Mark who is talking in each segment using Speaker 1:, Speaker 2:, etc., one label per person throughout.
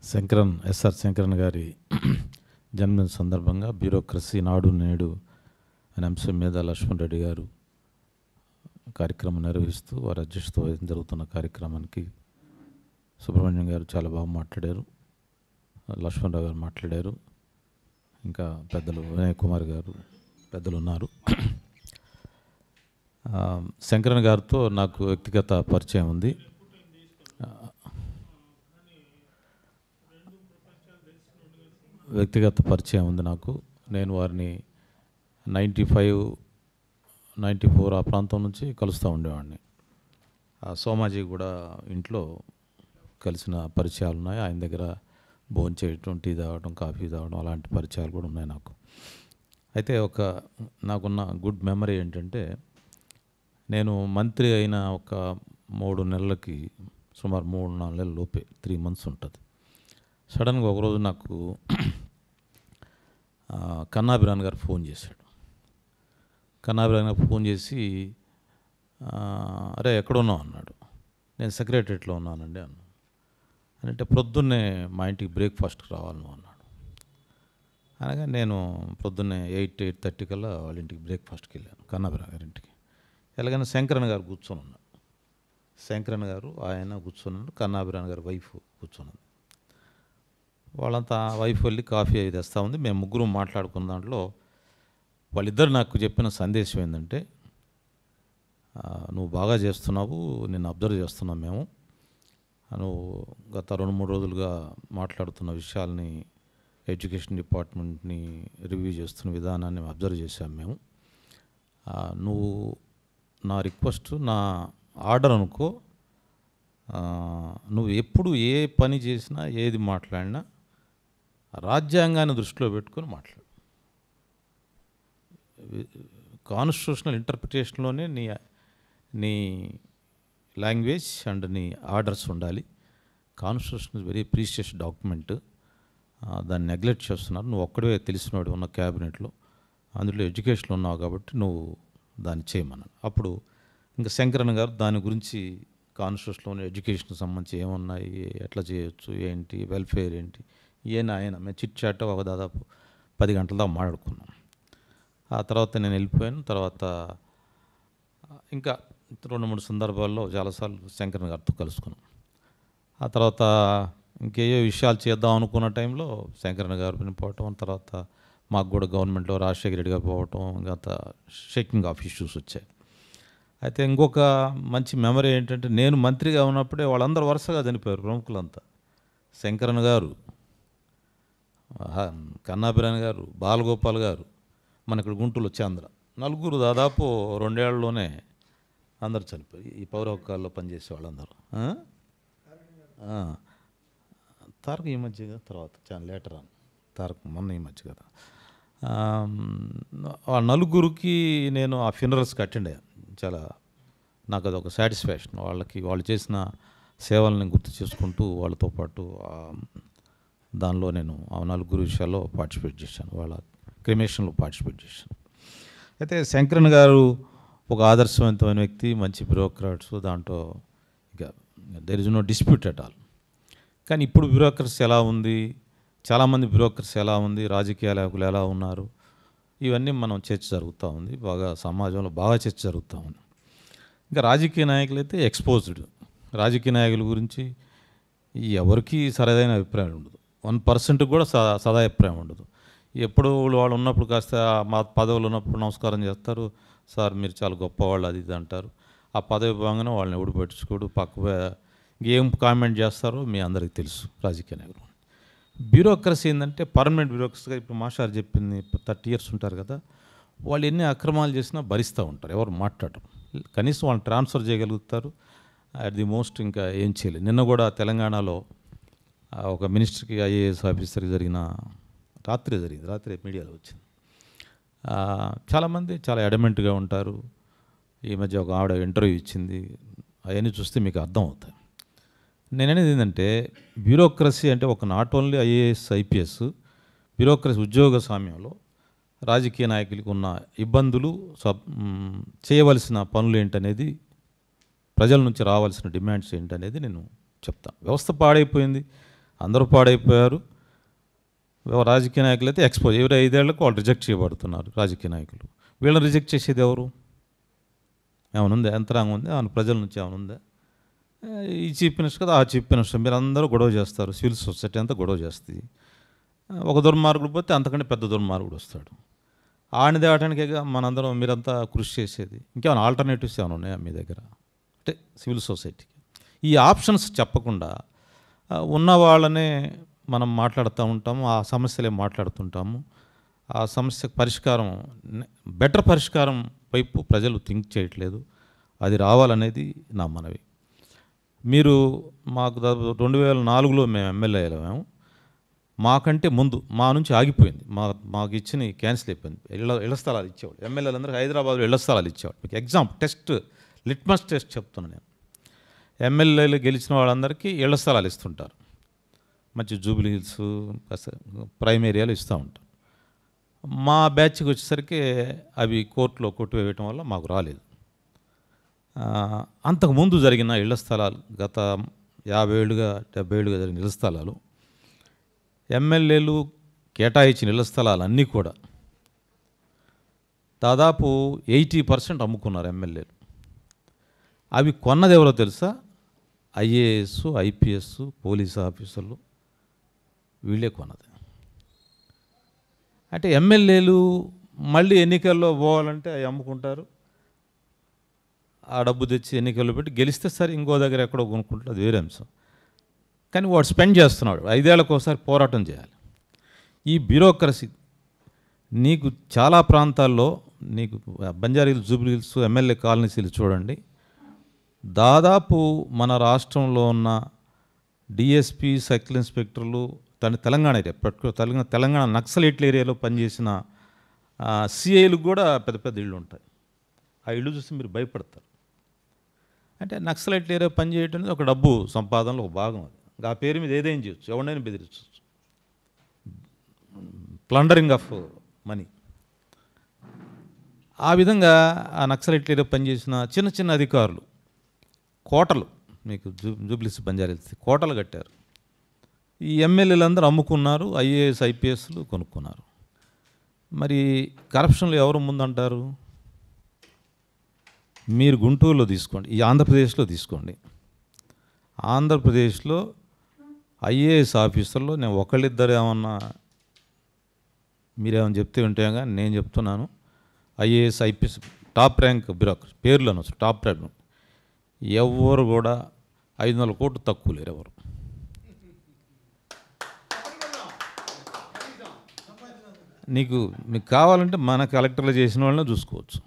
Speaker 1: SR Shankaran గారి జన్మదిన సందర్భంగా బ్యూరోక్రసీ నాడు నేడు అనే అంశం మీద లక్ష్మణ్ రెడ్డి గారు కార్యక్రమం నిర్వహిస్తూ వారి అధ్యక్షతతో జరుగుతున్న కార్యక్రమానికి సుబ్రహ్మణ్యం గారు చాలా బాగా మాట్లాడారు, లక్ష్మణరావు గారు మాట్లాడారు, ఇంకా పెద్దలు వినయ్ కుమార్ గారు పెద్దలు ఉన్నారు. శంకరన్ గారితో నాకు వ్యక్తిగత పరిచయం ఉంది. నాకు. నేను వారిని 95, 94 ఆ ప్రాంతం నుంచి కలుస్తూ ఉండేవాడిని. సోమాజీ కూడా ఇంట్లో కలిసిన పరిచయాలు ఉన్నాయి. ఆయన దగ్గర భోజనం చేయటం, టీ తాగడం, కాఫీ తాగడం అలాంటి పరిచయాలు కూడా ఉన్నాయి నాకు. అయితే నాకున్న గుడ్ మెమరీ ఏంటంటే, నేను మంత్రి అయిన ఒక 3 నెలలకి సుమారు 3-4 నెలల లోపే 3 months ఉంటుంది. సడన్గా ఒకరోజు నాకు కన్నాభిరాన్ గారు ఫోన్ చేశాడు. కన్నాభిరాన్ గారు ఫోన్ చేసి, అరే ఎక్కడున్నావు అన్నాడు. నేను సెక్రటరియట్లో ఉన్నానండి అన్నాను. అంటే ప్రొద్దున్నే మా ఇంటికి బ్రేక్ఫాస్ట్కి రావాలి నువ్వు అన్నాడు. అనగా నేను ప్రొద్దున్నే 8-8:30 కల్లా వాళ్ళ ఇంటికి బ్రేక్ఫాస్ట్కి వెళ్ళాను, కన్నాభిరాన్ గారి ఇంటికి. ఎలాగైనా శంకరన్ గారు కూర్చొని ఉన్నాడు. శంకరన్ గారు ఆయన కూర్చొన్నాడు, కన్నాభిరాన్ గారి వైఫ్ కూర్చొన్నది. వాళ్ళంతా వైఫ్ వెళ్ళి కాఫీ అవి తెస్తూ ఉంది. మేము ముగ్గురు మాట్లాడుకున్న దాంట్లో వాళ్ళిద్దరు నాకు చెప్పిన సందేశం ఏంటంటే, నువ్వు బాగా చేస్తున్నావు, నిన్ను అబ్జర్వ్ చేస్తున్నాం మేము, నువ్వు గత 2-3 రోజులుగా మాట్లాడుతున్న విషయాల్ని, ఎడ్యుకేషన్ డిపార్ట్మెంట్ని రివ్యూ చేస్తున్న విధానాన్ని అబ్జర్వ్ చేశాం మేము. నువ్వు నా రిక్వెస్ట్, నా ఆర్డర్ అనుకో, నువ్వు ఎప్పుడు ఏ పని చేసినా ఏది మాట్లాడినా రాజ్యాంగాన్ని దృష్టిలో పెట్టుకొని మాట్లాడు. కాన్స్టిట్యూషనల్ ఇంటర్ప్రిటేషన్లోనే నీ లాంగ్వేజ్ అండ్ నీ ఆర్డర్స్ ఉండాలి. Constitution is very precious document, దాన్ని నెగ్లెక్ట్ చేస్తున్నారు. నువ్వు ఒక్కడే తెలిసినవాడు ఉన్న క్యాబినెట్లో, అందులో ఎడ్యుకేషన్లో ఉన్నావు కాబట్టి నువ్వు దాన్ని చేయమన్నాడు. అప్పుడు ఇంకా శంకరన్ గారు దాని గురించి కాన్స్టిట్యూషన్లోని ఎడ్యుకేషన్కి సంబంధించి ఏమున్నాయి, ఎట్లా చేయొచ్చు, ఏంటి వెల్ఫేర్ ఏంటి, ఆయన మేము చిట్ చాట్ ఒక దాదాపు 10 గంటల దాకా మాట్లాడుకున్నాం. ఆ తర్వాత నేను వెళ్ళిపోయాను. తర్వాత ఇంకా 2-3 సందర్భాల్లో చాలాసార్లు శంకరన్ గారితో కలుసుకున్నాం. ఆ తర్వాత ఇంకేయో విషయాలు చేద్దాం అనుకున్న టైంలో శంకరన్ గారు వినిపోవటం, తర్వాత మాకు కూడా గవర్నమెంట్లో రాజశేఖర రెడ్డి గారు పోవటం, గత షేకింగ్ ఆఫ్ ఇష్యూస్ వచ్చాయి. అయితే ఇంకొక మంచి మెమరీ ఏంటంటే, నేను మంత్రిగా ఉన్నప్పుడే వాళ్ళందరూ వరుసగా చనిపోయారు ప్రముఖులంతా. శంకరన్ గారు, కన్నాభిరాన్ గారు, బాలగోపాల్ గారు, మన ఇక్కడ గుంటూరులో చంద్ర, నలుగురు దాదాపు 2 ఏళ్లలోనే అందరు చనిపోయి, ఈ పౌర హక్కుల్లో పనిచేసే వాళ్ళందరూ. తారక్ ఈ మధ్య కదా, తర్వాత చాలా లేటర్ అని, తారక్ మొన్న ఈ మధ్య కదా. ఆ నలుగురికి నేను ఆ ఫ్యూనరల్స్కి అటెండ్ అయ్యాను. చాలా నాకు అదొక సాటిస్ఫాక్షన్. వాళ్ళు చేసిన సేవల్ని గుర్తు చేసుకుంటూ వాళ్ళతో పాటు దానిలో నేను ఆ 4 విషయాల్లో పార్టిసిపేట్ చేశాను, వాళ్ళ క్రిమేషన్లో పార్టిసిపేట్ చేశాను. అయితే శంకరన్ గారు ఒక ఆదర్శవంతమైన వ్యక్తి, మంచి బ్యూరోక్రాట్స్, దాంట్లో ఇక there is no dispute at all. కానీ ఇప్పుడు బ్యూరోక్రసీ ఎలా ఉంది, చాలామంది బ్యూరోక్రసీ ఎలా ఉంది, రాజకీయ నాయకులు ఎలా ఉన్నారు, ఇవన్నీ మనం చర్చ జరుగుతూ ఉంది, బాగా సమాజంలో బాగా చర్చ జరుగుతూ ఉంది. ఇంకా రాజకీయ నాయకులు అయితే ఎక్స్పోజ్డ్. రాజకీయ నాయకుల గురించి ఎవరికి సరైన అభిప్రాయం ఉండదు, 1% కూడా సదా అభిప్రాయం ఉండదు. ఎప్పుడు వాళ్ళు ఉన్నప్పుడు కాస్త మా పదవులు ఉన్నప్పుడు నమస్కారం చేస్తారు, సార్ మీరు చాలా గొప్పవాళ్ళు అది ఇది అంటారు. ఆ పదవి భాగంగానే వాళ్ళని ఎవడు పట్టించుకోడు, ఏం కామెంట్ చేస్తారో మీ అందరికీ తెలుసు రాజకీయ నాయకులు. బ్యూరోక్రసీ ఏంటంటే పర్మనెంట్ బ్యూరోక్రసీగా ఇప్పుడు మాస్టర్ చెప్పింది 30 years ఉంటారు కదా, వాళ్ళు ఎన్ని అక్రమాలు చేసినా భరిస్తూ ఉంటారు, ఎవరు మాట్లాడరు. కనీసం వాళ్ళని ట్రాన్స్ఫర్ చేయగలుగుతారు, అట్ ది మోస్ట్ ఇంకా ఏం చేయలేదు. నిన్న కూడా తెలంగాణలో ఒక మినిస్టర్కి IAS ఆఫీసర్కి జరిగిన రాత్రి మీడియాలో వచ్చింది. చాలామంది చాలా అడమెంట్గా ఉంటారు. ఈ మధ్య ఒక ఆవిడ ఇంటర్వ్యూ ఇచ్చింది, అవన్నీ చూస్తే మీకు అర్థం అవుతాయి. నేననేది ఏంటంటే, బ్యూరోక్రసీ అంటే ఒక not only IAS IPS bureaucracy ఉద్యోగ సామ్యంలో రాజకీయ నాయకులకు ఉన్న ఇబ్బందులు, చేయవలసిన పనులు ఏంటనేది, ప్రజల నుంచి రావాల్సిన డిమాండ్స్ ఏంటనేది నేను చెప్తాను. వ్యవస్థ పాడైపోయింది, అందరూ పాడైపోయారు. రాజకీయ నాయకులు అయితే ఎక్స్పోజ్, ఎవరు 5 ఏళ్లకు వాళ్ళు రిజెక్ట్ చేయబడుతున్నారు రాజకీయ నాయకులు. వీళ్ళని రిజెక్ట్ చేసేది ఎవరు? ఏమైనా ఉందా? యంత్రాంగం ఉంది? ఏమైనా ప్రజల నుంచి ఏమైనా ఉందా? ఈ చీఫ్ మినిస్టర్ కదా, ఆ చీఫ్ మినిస్టర్, మీరు అందరూ గొడవ చేస్తారు. సివిల్ సొసైటీ అంతా గొడవ చేస్తుంది. ఒక దుర్మార్గుడు పోతే అంతకంటే పెద్ద దుర్మార్గుడు వస్తాడు. ఆడిని తేవటానికే మనందరం మీరంతా కృషి చేసేది. ఇంకేమైనా ఆల్టర్నేటివ్స్ ఏమైనా ఉన్నాయా మీ దగ్గర? అంటే సివిల్ సొసైటీకి ఈ ఆప్షన్స్ చెప్పకుండా ఉన్న వాళ్ళనే మనం మాట్లాడుతూ ఉంటాము, ఆ సమస్యలే మాట్లాడుతుంటాము. ఆ సమస్యకు పరిష్కారం, బెటర్ పరిష్కారం వైపు ప్రజలు థింక్ చేయట్లేదు. అది రావాలనేది నా మనవి. మీరు మాకు 2004లో మేము ఎమ్మెల్యే అయ్యాము. మాకంటే ముందు మా నుంచి ఆగిపోయింది. మాకు ఇచ్చిన క్యాన్సిల్ అయిపోయింది. ఇళ్ల స్థలాలు ఇచ్చేవాడు. ఎమ్మెల్యేలందరూ హైదరాబాద్లో ఇళ్ల స్థలాలు ఇచ్చేవాడు. మీకు ఎగ్జామ్ టెస్ట్, లిట్మస్ టెస్ట్ చెప్తున్నాను నేను. ఎమ్మెల్యేలు గెలిచిన వాళ్ళందరికీ ఇళ్ల స్థలాలు ఇస్తుంటారు. మంచి జూబ్లీ హిల్స్, ప్రైమ్ ఏరియాలు ఇస్తూ ఉంటారు. మా బ్యాచ్కి వచ్చేసరికి అవి కోర్టులో కొట్టివేయటం వల్ల మాకు రాలేదు. అంతకుముందు జరిగిన ఇళ్ల స్థలాలు, గత 50 ఏళ్ళుగా 70 ఏళ్ళుగా జరిగిన ఇళ్ల స్థలాలు, ఎమ్మెల్యేలు కేటాయించిన ఇళ్ల స్థలాలు అన్నీ కూడా దాదాపు 80% అమ్ముకున్నారు ఎమ్మెల్యేలు. అవి కొన్నది ఎవరో తెలుసా? ఐఏఎస్, ఐపీఎస్, పోలీసు ఆఫీసర్లు, వీళ్ళే కొన్నది. అంటే ఎమ్మెల్యేలు మళ్ళీ ఎన్నికల్లో పోవాలంటే అవి అమ్ముకుంటారు. ఆ డబ్బు తెచ్చి ఎన్నికల్లో పెట్టి గెలిస్తే సరే ఇంకో దగ్గర ఎక్కడో కొనుక్కుంటారు, అది వేరే అంశం. కానీ వాడు స్పెండ్ చేస్తున్నాడు. 5 ఏళ్ళకు ఒకసారి పోరాటం చేయాలి. ఈ బ్యూరోక్రసీ నీకు చాలా ప్రాంతాల్లో, నీకు బంజారాహిల్స్, జూబ్లీ హిల్స్, ఎమ్మెల్యే కాలనీసీలు చూడండి, దాదాపు మన రాష్ట్రంలో ఉన్న డిఎస్పీ, సర్కిల్ ఇన్స్పెక్టర్లు, తెలంగాణ ఏరియా, తెలంగాణ నక్సలైట్ల ఏరియాలో పనిచేసిన సిఐలకు కూడా పెద్ద పెద్ద ఇళ్ళు ఉంటాయి. ఆ ఇళ్ళు చూసి మీరు భయపడతారు. అంటే నక్సలైట్ల ఏరియా పనిచేయటం అనేది ఒక డబ్బు సంపాదనలో ఒక భాగం. అది ఆ పేరు మీద ఏదైనా చేయొచ్చు, ఎవరినైనా బెదిరించవచ్చు. Plundering of money. ఆ విధంగా ఆ నక్సలైట్ల ఏరియా పనిచేసిన చిన్న చిన్న అధికారులు కోటలు, మీకు జూబ్లీస్, బంజారాహిల్స్ కోటలు కట్టారు. ఈ ఎమ్మెల్యేలందరూ అమ్ముకున్నారు, ఐఏఎస్, ఐపీఎస్లు కొనుక్కున్నారు. మరి కరప్షన్లో ఎవరు ముందంటారు? మీరు గుంటూరులో తీసుకోండి, ఈ ఆంధ్రప్రదేశ్లో తీసుకోండి. ఆంధ్రప్రదేశ్లో ఐఏఎస్ ఆఫీసర్లో నేను ఒకళ్ళిద్దరు ఏమన్నా మీరేమన్నా చెప్తే వింటే కానీ నేను చెప్తున్నాను. IAS, IPS top rank bureaucracy పేర్లు అనొచ్చు, టాప్ ర్యాంక్. ఎవరు కూడా 500 కోట్లు తక్కువ లేరు ఎవరు. మీకు కావాలంటే మన కలెక్టర్లు చేసిన వాళ్ళని చూసుకోవచ్చు.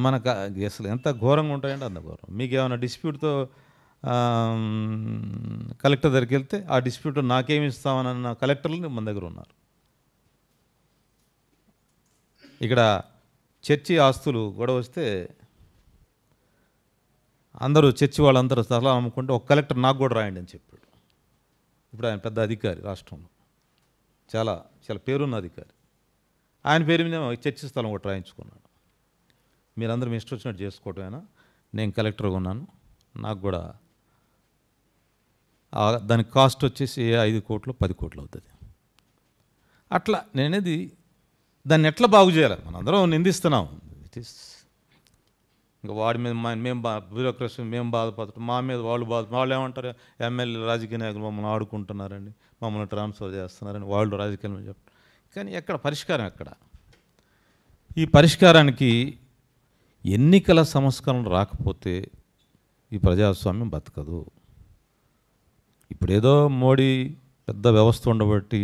Speaker 1: మనకు అసలు ఎంత ఘోరంగా ఉంటాయంటే అంత ఘోరం. మీకు ఏమైనా డిస్ప్యూట్తో కలెక్టర్ దగ్గరికి వెళ్తే ఆ డిస్ప్యూట్ నాకేమి ఇస్తామన్న కలెక్టర్లు మన దగ్గర ఉన్నారు. ఇక్కడ చర్చి ఆస్తులు గొడవ వస్తే అందరూ చర్చి వాళ్ళందరూ స్థలం అమ్ముకుంటే ఒక కలెక్టర్ నాకు కూడా రాయండి అని చెప్పాడు. ఇప్పుడు ఆయన పెద్ద అధికారి, రాష్ట్రంలో చాలా చాలా పేరున్న అధికారి. ఆయన పేరు మీద చర్చి స్థలం ఒకటి రాయించుకున్నాడు. మీరందరూ మీ ఇష్టం వచ్చినట్టు చేసుకోవటమేనా? నేను కలెక్టర్గా ఉన్నాను, నాకు కూడా దానికి కాస్ట్ వచ్చేసి 5 కోట్లు 10 కోట్లు అవుతుంది. అట్లా నేనేది దాన్ని ఎట్లా బాగు చేయాలి? మనందరం నిందిస్తున్నాం. ఇట్ ఈస్ ఇంకా వాడి మీద మేము బ్యూరోక్రసీ మేము బాధపడతాం, మా మీద వాళ్ళు ఏమంటారు? ఎమ్మెల్యే, రాజకీయ నాయకులు మమ్మల్ని ఆడుకుంటున్నారండి, మమ్మల్ని ట్రాన్స్ఫర్ చేస్తున్నారని వాళ్ళు రాజకీయాలు చెప్తారు. కానీ ఎక్కడ పరిష్కారం? ఎక్కడ? ఈ పరిష్కారానికి ఎన్నికల సంస్కరణ రాకపోతే ఈ ప్రజాస్వామ్యం బతకదు. ఇప్పుడేదో మోడీ పెద్ద వ్యవస్థ ఉండబట్టి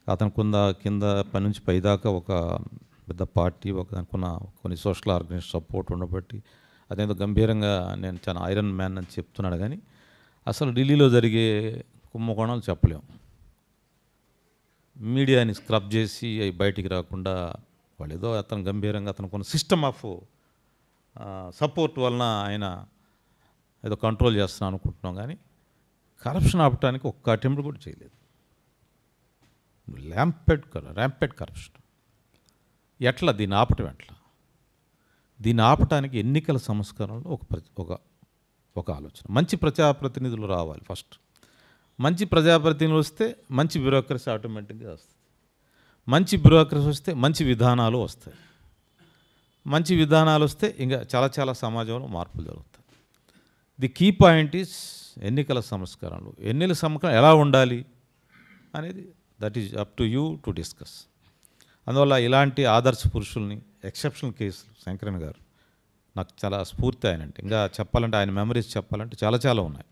Speaker 1: అతనికి కింద పని నుంచి పైదాకా ఒక పెద్ద పార్టీ, ఒక అనుకున్న కొన్ని సోషల్ ఆర్గనైజేషన్ సపోర్ట్ ఉండబట్టి అదేదో గంభీరంగా నేను చాలా ఐరన్ మ్యాన్ అని చెప్తున్నాడు. కానీ అసలు ఢిల్లీలో జరిగే కుంభకోణాలు చెప్పలేము. మీడియాని స్క్రబ్ చేసి అవి బయటికి రాకుండా వాళ్ళు ఏదో అతను గంభీరంగా అతనుకున్న సిస్టమ్ ఆఫ్ సపోర్ట్ వలన ఆయన ఏదో కంట్రోల్ చేస్తున్నాను అనుకుంటున్నాం. కానీ కరప్షన్ ఆపటానికి ఒక్క అటెంప్ట్ కూడా చేయలేదు. ర్యాంపెడ్ కరప్షన్. ఎట్లా దీన్ని ఆపటం? ఎట్లా దీన్ని ఆపటానికి ఎన్నికల సంస్కరణలో ఒక ఆలోచన. మంచి ప్రజాప్రతినిధులు రావాలి ఫస్ట్. మంచి ప్రజాప్రతినిధులు వస్తే మంచి బ్యూరోక్రసీ ఆటోమేటిక్గా వస్తుంది. మంచి బ్యూరోక్రసీ వస్తే మంచి విధానాలు వస్తాయి. మంచి విధానాలు వస్తే ఇంకా చాలా చాలా సమాజంలో మార్పులు జరుగుతాయి. ది కీ పాయింట్ ఈజ్ ఎన్నికల సంస్కరణలు. ఎన్నికల సంస్కరణ ఎలా ఉండాలి అనేది that is up to you to discuss. అందువల్ల ఇలాంటి ఆదర్శ పురుషుల్ని, ఎక్సెప్షనల్ కేసులు శంకరన్ గారు నాకు చాలా స్ఫూర్తి. ఆయనంటే ఇంకా చెప్పాలంటే ఆయన మెమరీస్ చెప్పాలంటే చాలా చాలా ఉన్నాయి.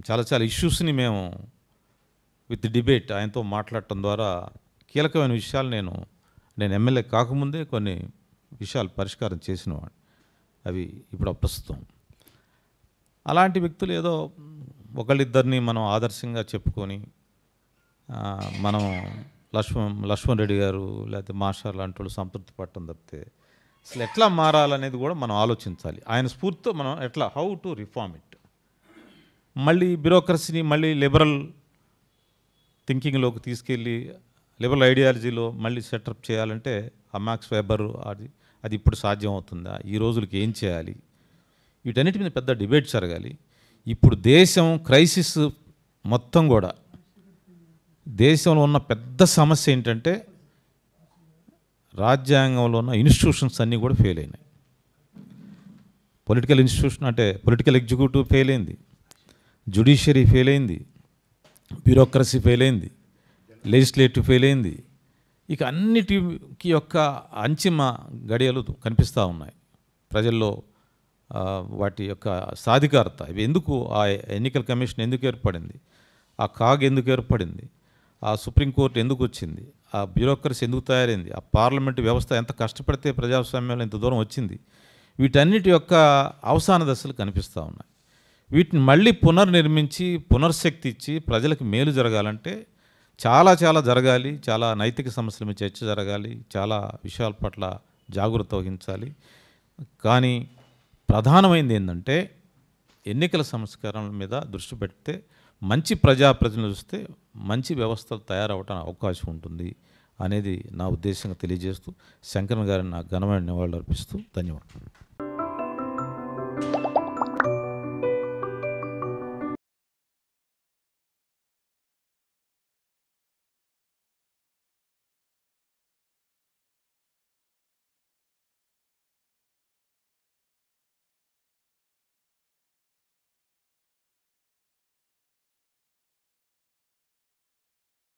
Speaker 1: చాలా చాలా ఇష్యూస్ని మేము విత్ డిబేట్ ఆయనతో మాట్లాడటం ద్వారా కీలకమైన విషయాలు నేను ఎమ్మెల్యే కాకముందే కొన్ని విషయాలు పరిష్కారం చేసినవాడు. అవి ఇప్పుడు ప్రస్తుతం అలాంటి వ్యక్తులు ఏదో ఒకళ్ళిద్దరిని మనం ఆదర్శంగా చెప్పుకొని మనం లక్ష్మణ్ రెడ్డి గారు లేకపోతే మాస్టర్ లాంటి వాళ్ళు సంతృప్తి పట్టడం తప్పితే అసలు ఎట్లా మారాలనేది కూడా మనం ఆలోచించాలి. ఆయన స్ఫూర్తితో మనం ఎట్లా హౌ టు రిఫార్మ్ ఇట్. మళ్ళీ బ్యూరోక్రసీని మళ్ళీ లిబరల్ థింకింగ్లోకి తీసుకెళ్ళి లిబరల్ ఐడియాలజీలో మళ్ళీ సెటప్ చేయాలంటే ఆ మ్యాక్స్ వెబర్ అది ఇప్పుడు సాధ్యం అవుతుందా, ఈ రోజులకి ఏం చేయాలి, వీటన్నిటి మీద పెద్ద డిబేట్ జరగాలి. ఇప్పుడు దేశం క్రైసిస్ మొత్తం కూడా దేశంలో ఉన్న పెద్ద సమస్య ఏంటంటే రాజ్యాంగంలో ఉన్న ఇన్స్టిట్యూషన్స్ అన్నీ కూడా ఫెయిల్ అయినాయి. పొలిటికల్ ఇన్స్టిట్యూషన్ అంటే పొలిటికల్ ఎగ్జిక్యూటివ్ ఫెయిల్ అయింది, జ్యుడిషియరీ ఫెయిల్ అయింది, బ్యూరోక్రసీ ఫెయిల్ అయింది, లెజిస్లేటివ్ ఫెయిల్ అయింది. ఇక అన్నిటికి యొక్క అంతిమ గడియలు కనిపిస్తూ ఉన్నాయి ప్రజల్లో. వాటి యొక్క సాధికారత, ఇవి ఎందుకు, ఆ ఎన్నికల కమిషన్ ఎందుకు ఏర్పడింది, ఆ కాగ్ ఎందుకు ఏర్పడింది, ఆ సుప్రీంకోర్టు ఎందుకు వచ్చింది, ఆ బ్యూరోక్రసీ ఎందుకు తయారైంది, ఆ పార్లమెంటు వ్యవస్థ ఎంత కష్టపడితే ప్రజాస్వామ్యంలో ఇంత దూరం వచ్చింది, వీటన్నిటి యొక్క అవసాన దశలు కనిపిస్తూ ఉన్నాయి. వీటిని మళ్ళీ పునర్నిర్మించి పునర్శక్తి ఇచ్చి ప్రజలకు మేలు జరగాలంటే చాలా చాలా జరగాలి. చాలా నైతిక సమస్యల మీద చర్చ జరగాలి, చాలా విషయాల పట్ల జాగ్రత్త వహించాలి. కానీ ప్రధానమైనది ఏంటంటే ఎన్నికల సంస్కరణల మీద దృష్టి పెడితే మంచి ప్రజాప్రతినిధులు వస్తే మంచి వ్యవస్థలు తయారవడానికి అవకాశం ఉంటుంది అనేది నా ఉద్దేశంగా తెలియజేస్తూ శంకరన్ గారిని నాకు ఘనమైన నివాళులు అర్పిస్తూ ధన్యవాదాలు.